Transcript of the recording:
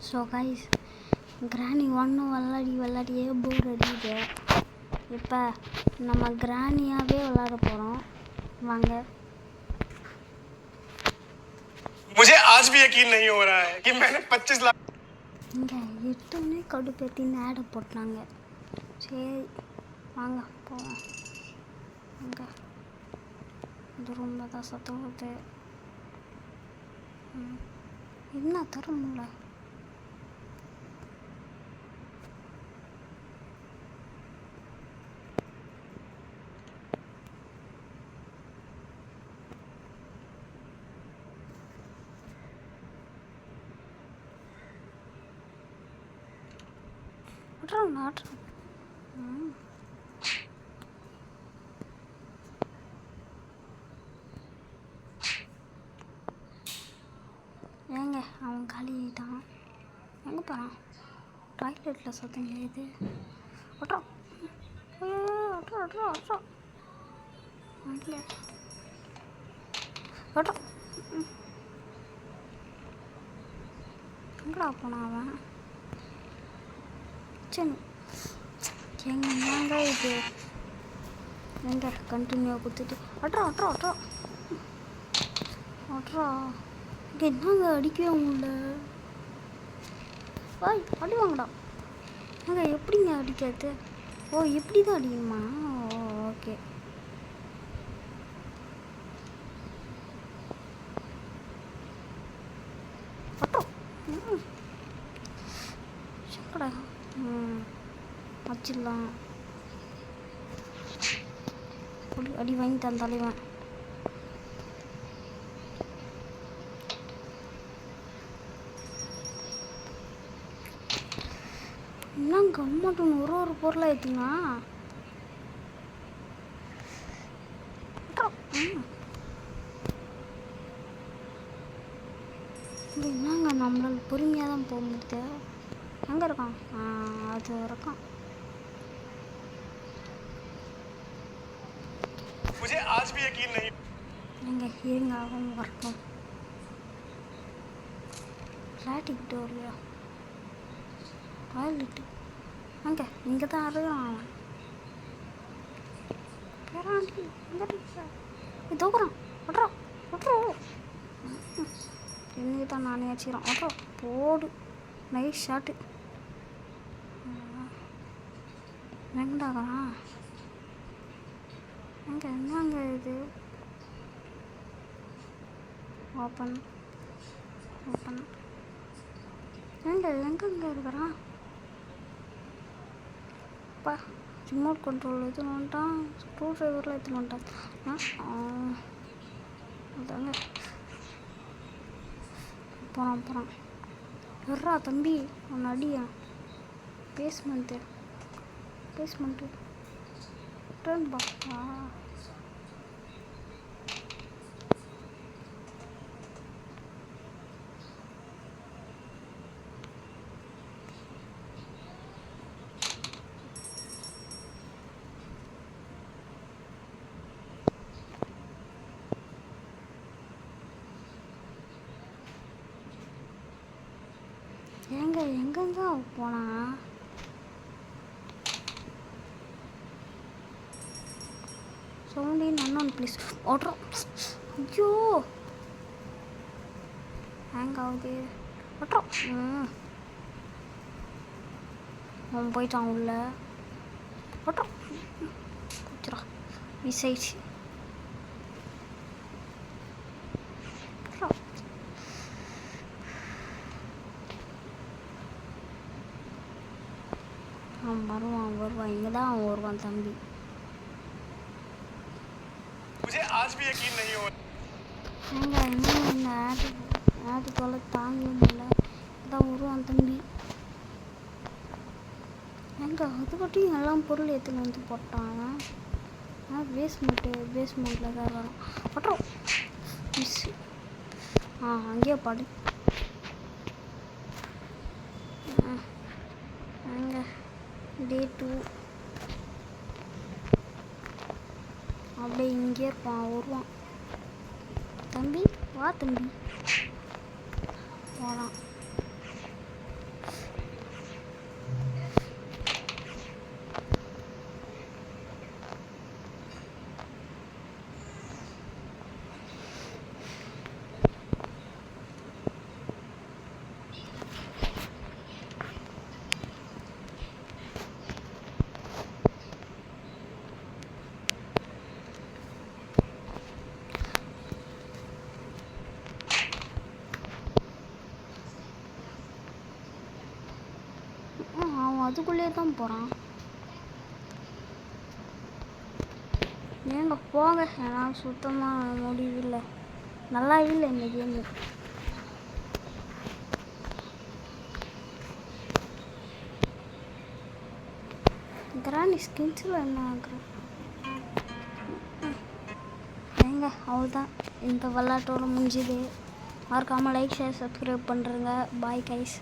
So guys, கிராணி ஒன்று விளாடியே போர் அடிக்குது. இப்போ நம்ம கிராணியாகவே விளாட போகிறோம். வாங்க. मुझे आज भी यकीन नहीं हो रहा है कि मैंने 25 लाख இங்கே எடுத்தோடனே கடுப்பேற்றின்னு ஆடை போட்டாங்க. சரி வாங்க போவோம். அங்கே இந்த ரூமில் தான் சத்தம் வருது. என்ன தர முடியல. நாட்டுறோம். ஏங்க அவன் காலி ஆகிட்டான். எங்கே போகிறான்? டாய்லெட்டில் சத்தம் கேட்குது. ஒட்டுறோம் ஒட்டுறோம் ஒட்டுறோம் ஒட்டுறோம் இல்லை ஒட்டுறோம். எங்கடா போனான் அவன்? சரி எங்க இது எங்க கண்டினியூ கொடுத்துட்டு ஒட்டுறோம் ஒட்டுறோம் ஒட்டுறோம் ஒட்டுறோம். இங்கே என்னங்க அடிக்கவே முடியல. வாய் அடி வாங்கடா. ஏங்க எப்படிங்க அடிக்காது? ஓ இப்படி தான் அடிக்கணுமா? ஓகே. சக்கடா வச்சிடலாம். அடி வாங்கி தன் தலைவன். என்னங்க அம்மாட்டும் ஒரு பொருளை ஏற்றுனா என்னங்க நம்மளால் பொறுமையாக தான் போக முடியுது. எங்கே இருக்கான்? அது இருக்கான். मुझे आज भी यकीन नहीं. எங்க இருங்க அவன் வரட்டும். ஃப்ளாட்டிக்கிட்ட வரலையா? டாய்லெட்டு அங்கே இங்கே தான் இருக்கான் அவன். பேராண்டி எங்கே தூக்குறான்? விட்றோம் விட்றோம். இன்னைக்கு தான் நானே வச்சுக்கிறேன். விட்றோம் போடு. Nice shot. வெங்கடாதான் எங்கே என்னங்க இது? Open open. எங்கெங்கே இருக்கிறான்? அப்பா ரிமோட் கண்ட்ரோல் எடுத்துன்னு வந்துட்டான். ஸ்க்ரூ ட்ரைவரில் எடுத்துன்னு வந்துட்டான். அதாங்க போகிறான். எர்றா தம்பி அவன் அடியா. பேஸ்மெண்ட்டு டர்ன் பா. எங்கெங்க போனா? Sound unknown please. ஓடுறோம். ஐயோ ஹேங் ஆகுது. ஓட்டுறோம். அவன் போயிட்டான் உள்ள. ஓட்டுறோம். குச்சிரா விசைச்சு. அவன் வருவான். இங்கே தான் அவன் வருவான் தம்பி. मुझे आज भी यकीन नहीं हो. ஏங்க இன்னும் இந்த ஆடு தொலை தாங்க முடியல. இதான் வருவான் தம்பி. ஏங்க அதுக்கட்டையும் எல்லாம் பொருள் எடுத்துன்னு வந்து போட்டான். பேஸ்மெண்ட்டில் தான் வரும். பட்டுறோம் மிஸ். அங்கேயே பாடு. அங்கே டே 2 அப்படியே இங்கே இருப்பான். வருவான். தம்பி வா தம்பி. போகலாம். அதுக்குள்ளேயே தான் போகிறான். ஏங்க போங்க, ஏன்னா சுத்தமாக முடியவில்லை, நல்லாவே இல்லை இந்த கேமு. கிராணி ஸ்கின்ஸில் என்ன ஆகுறேன் ஏங்க. அவ்வளோதான், இந்த விளாட்டோட முடிஞ்சுது. மறக்காமல் லைக் ஷேர் சப்ஸ்கிரைப் பண்ணுறேங்க. Bye guys.